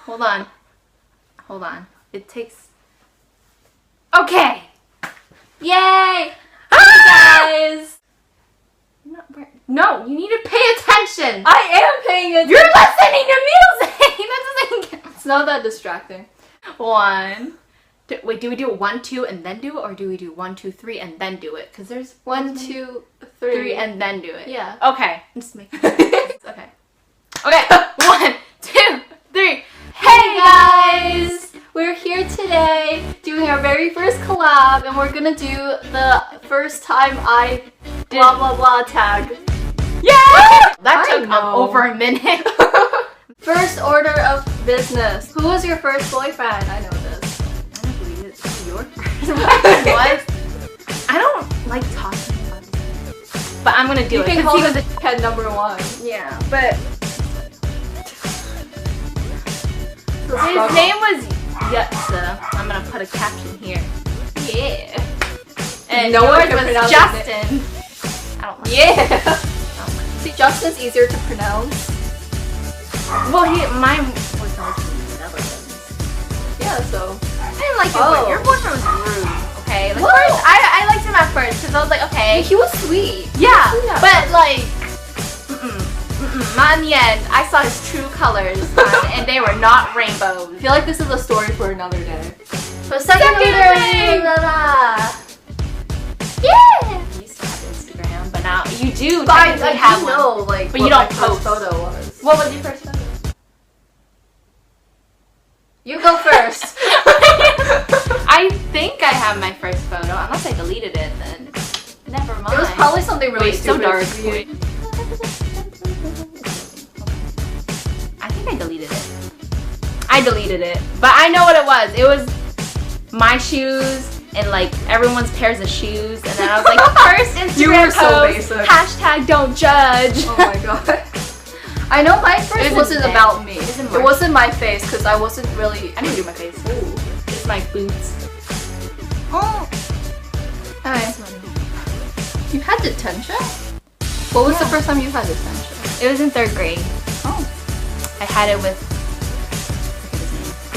Hold on. Hold on. It takes... Okay! Yay! Hi, guys! No, you need to pay attention! I am paying attention! You're listening to music! That doesn't count. It's not that distracting. Wait, do we do it 1, 2, and then do it? Or do we do 1, 2, 3, and then do it? Because there's 1, 2, 3. and then do it. Yeah. Okay. I'm just making sense. Okay. Okay. 1, 2, 3. Hey guys! We're here today doing our very first collab, and we're gonna do the first time I blah blah blah tag. Yeah! That took over a minute. First order of business. Who was your first boyfriend? I know this. I don't believe it. This is your first boyfriend. What? I don't like talking about it. But I'm gonna do it. You can call him head number 1. Yeah, but his name was Yutza. I'm gonna put a caption here. Yeah. And no one yours was Justin. I don't like yeah. See, Justin's easier to pronounce. Well, mine was also in the Netherlands. Yeah, so. I didn't like your boyfriend. Your boyfriend was rude. Okay. Like first, I liked him at first because I was like, okay. He was sweet. Yeah, but like, not in the end. I saw his true colors, and they were not rainbows. I feel like this is a story for another day. But second thing. Yeah. You used to have Instagram, but now you do. But technically have one. know, like, but you don't my post. First photo was. What was your first photo? You go first. I think I have my first photo. Unless I deleted it, then never mind. It was probably something really So stupid. dark. I think I deleted it. I deleted it, but I know what it was. It was my shoes and like everyone's pairs of shoes, and then I was like, first Instagram You were post, so basic. hashtag don't judge. Oh my god. I know my first wasn't about me. It wasn't my face because I wasn't really. I didn't do my face. Ooh, it's my boots. Oh. Alright. You had detention? What was the first time you had detention? It was in 3rd grade. Oh. I had it with.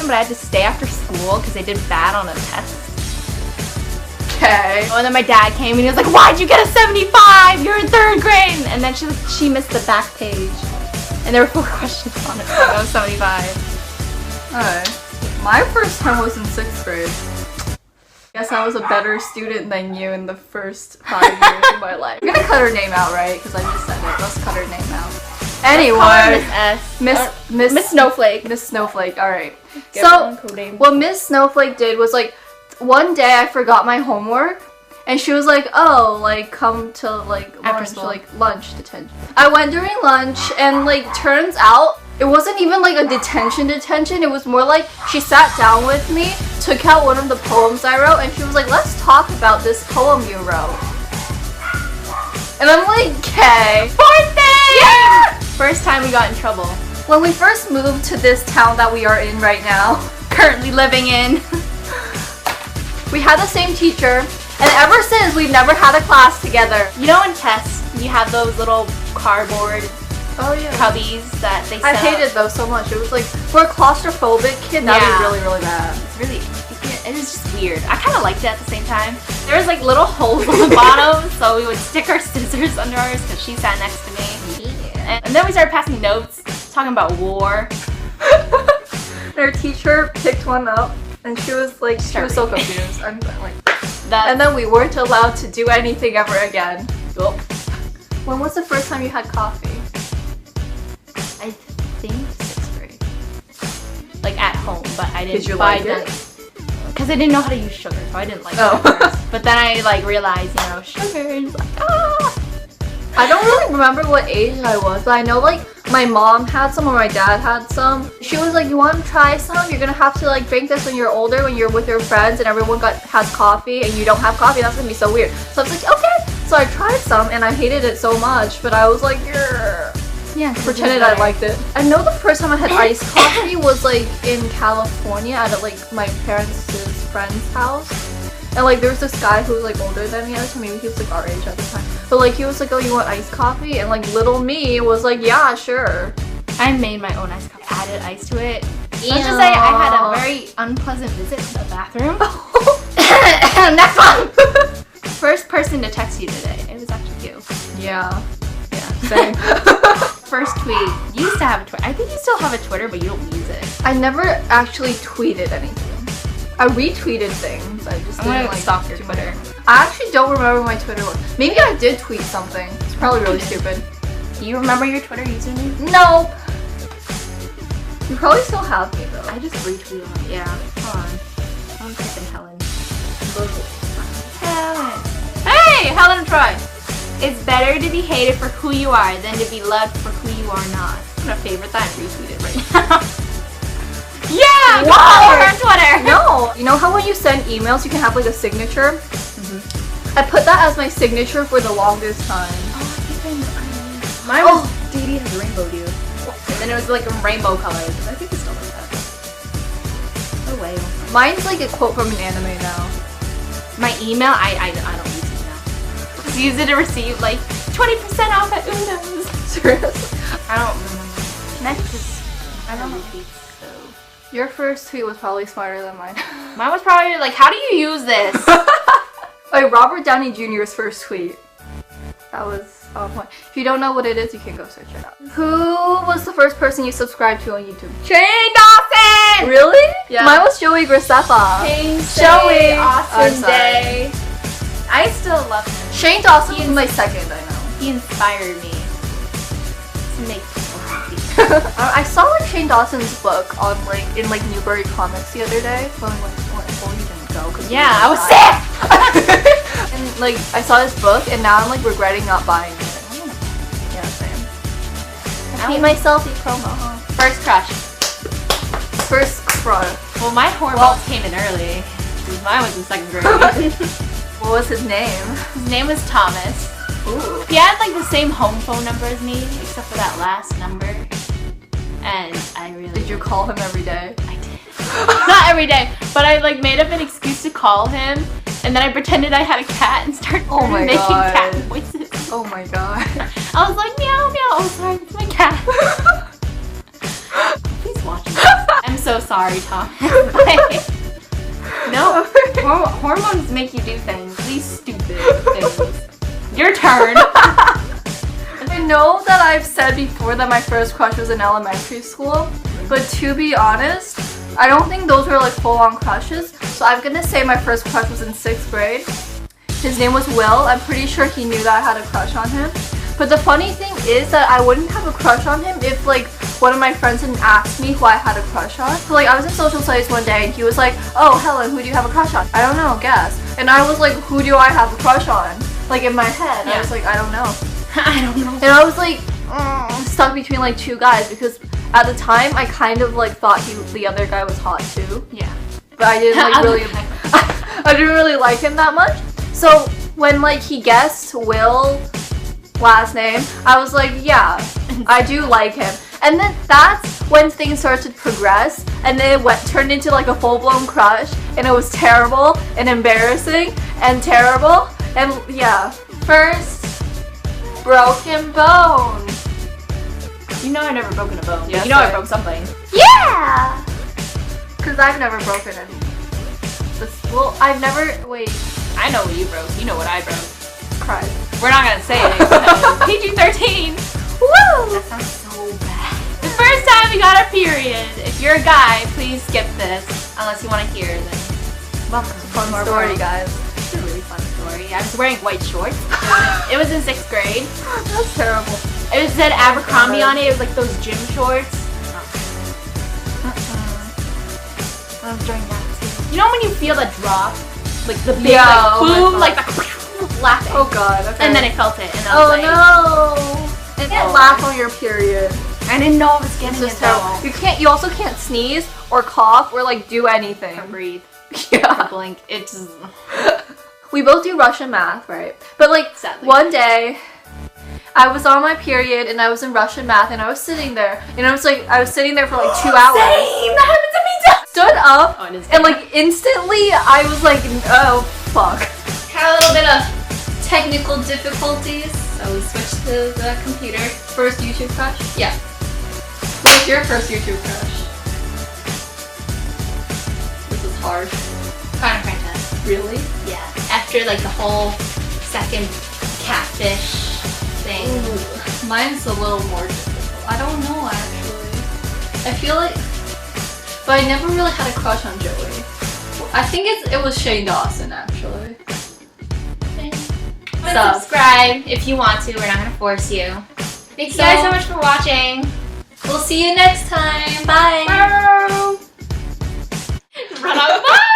But I had to stay after school because I did bad on a test. Okay. Oh, and then my dad came and he was like, "Why'd you get a 75? You're in 3rd grade." And then she missed the back page, and there were 4 questions on it. So I was 75. Alright. My first time was in 6th grade. Guess I was a better student than you in the first 5 years of my life. I'm gonna cut her name out, right? Because I just said it. Let's cut her name out. Anyway, Miss Snowflake. Miss Snowflake. All right. So what Miss Snowflake did was like, one day I forgot my homework, and she was like, "Oh, like come to like lunch detention." I went during lunch, and like turns out it wasn't even like a detention. It was more like she sat down with me, took out one of the poems I wrote, and she was like, "Let's talk about this poem you wrote." And I'm like, "Okay." Fourth thing! Yeah! First time we got in trouble. When we first moved to this town that we are in right now, currently living in, we had the same teacher, and ever since we've never had a class together. You know in tests, you have those little cardboard cubbies that they set I hated those so much. It was like, for a claustrophobic kid, that'd be really, really bad. It's really, it was just weird. I kind of liked it at the same time. There was like little holes on the bottom, so we would stick our scissors under ours because she sat next to me. Yeah. And then we started passing notes, talking about war. And our teacher picked one up, and she was like, she was so confused. I'm like, and then we weren't allowed to do anything ever again. Oh. When was the first time you had coffee? I think 6th grade. Like at home, but I didn't. Did you like it? Because I didn't know how to use sugar, so I didn't like it at first. But then I like realized, you know, sugar is like, I don't really remember what age I was, but I know like my mom had some or my dad had some. She was like, "You want to try some? You're gonna have to like drink this when you're older, when you're with your friends and everyone has coffee and you don't have coffee. That's gonna be so weird." So I was like, "Okay." So I tried some and I hated it so much, but I was like, yeah, pretended I liked it. I know the first time I had iced coffee was like in California at like my parents' friend's house. And like there was this guy who was like older than me at the time, maybe he was like our age at the time. But like he was like, "Oh, you want iced coffee?" And like little me was like, "Yeah, sure." I made my own iced coffee, added ice to it, Let's just say I had a very unpleasant visit to the bathroom. Next one! First person to text you today. It was actually you. Yeah. Yeah, same. First tweet. You used to have a Twitter. I think you still have a Twitter, but you don't use it. I never actually tweeted anything. I retweeted things. I just didn't like stalk your Twitter. I actually don't remember what my Twitter was. Maybe I did tweet something. It's probably really stupid. Do you remember your Twitter username? Nope. You probably still have me though. I just retweeted it. Yeah. Hold on. I'm typing Helen. Helen. Hey, Helen Troy. It's better to be hated for who you are than to be loved for who you are not. I'm gonna favorite that and retweet it right now. Yeah! Wow. Follow her on Twitter. No! You know how when you send emails you can have like a signature? I put that as my signature for the longest time. Oh, I think I know. Mine was DD has rainbow dew. And then it was like a rainbow colors. I think it's still like that. Oh wait. Mine's like a quote from an anime now. My email, I don't use email. Just use it to receive like 20% off at Uno's. Seriously? I don't remember. Next, I don't repeat. So Your first tweet was probably smarter than mine. mine was probably like, how do you use this? Like Robert Downey Jr.'s first tweet. That was on point. If you don't know what it is, you can go search it up. Who was the first person you subscribed to on YouTube? Shane Dawson! Really? Yeah. Mine was Joey Graceffa. Joey I'm Austin sorry. Day. I still love him. Shane Dawson was my second, I know. He inspired me to make people happy. I saw like Shane Dawson's book on like in like Newbury Comics the other day. When you didn't go. Yeah, I was sick! And like I saw this book and now I'm like regretting not buying it. Yeah, same. I hate my selfie promo. First crush. First crush. Well, my hormones came in early. Mine was in 2nd grade. What was his name? His name was Thomas. Ooh. He had like the same home phone number as me, except for that last number. And I really... Did you call him every day? I did. Not every day, but I like made up an excuse to call him, and then I pretended I had a cat and started making cat voices. Oh my god. I was like, meow, meow. Oh, sorry, it's my cat. He's watching this. I'm so sorry, Tom. No, hormones make you do things. These stupid things. Your turn. I know that I've said before that my first crush was in elementary school, but to be honest, I don't think those were like full-on crushes. So I'm gonna say my first crush was in 6th grade. His name was Will. I'm pretty sure he knew that I had a crush on him. But the funny thing is that I wouldn't have a crush on him if like one of my friends didn't ask me who I had a crush on. So like I was in social studies one day and he was like, oh Helen, who do you have a crush on? I don't know, guess. And I was like, who do I have a crush on? Like in my head. I was like, I don't know. I don't know. And I was like stuck between like 2 guys because at the time I kind of like thought the other guy was hot too. Yeah. But I didn't like really I didn't really like him that much. So when like he guessed Will last name, I was like, yeah, I do like him. And then that's when things started to progress and then it turned into like a full-blown crush and it was terrible and embarrassing and terrible. And yeah, first broken bone. You know I've never broken a bone. Yes, you know I I- broke something. Yeah! Because I've never broken anything. Well, I've never, wait, I know what you broke. You know what I broke. cried. We're not gonna say it. PG-13. Woo! That sounds so bad. The first time we got our period. If you're a guy, please skip this. Unless you want to hear, then welcome to Fun story, guys. It's a really fun story. I was wearing white shorts. It was in 6th grade. That's terrible. It said Abercrombie on it. It was like those gym shorts. I was during that too. You know when you feel the drop? Like the big like boom, like the laughing. Oh god, okay. And then I felt it. And I was like, no! You can't laugh on your period. I didn't know I was getting It's just it though. terrible. You also can't sneeze or cough or like do anything. Or breathe. Yeah. Or blink. It's We both do Russian math, right? But like Sadly. one day I was on my period and I was in Russian math and I was sitting there and I was sitting there for like 2 hours. Same! That happened to me too! Stood up Oh, it is and like instantly I was like, oh fuck. Had a little bit of technical difficulties, so we switched to the computer. First YouTube crush? Yeah. What was your first YouTube crush? harsh. Crown Princess. Really? Yeah. After like the whole second catfish thing. Ooh. Mine's a little more difficult. I don't know actually. I feel like, but I never really had a crush on Joey. I think it was Shane Dawson actually. Subscribe if you want to. We're not gonna force you. Thank you guys so much for watching. We'll see you next time. Bye. Bye. Run out. Bye.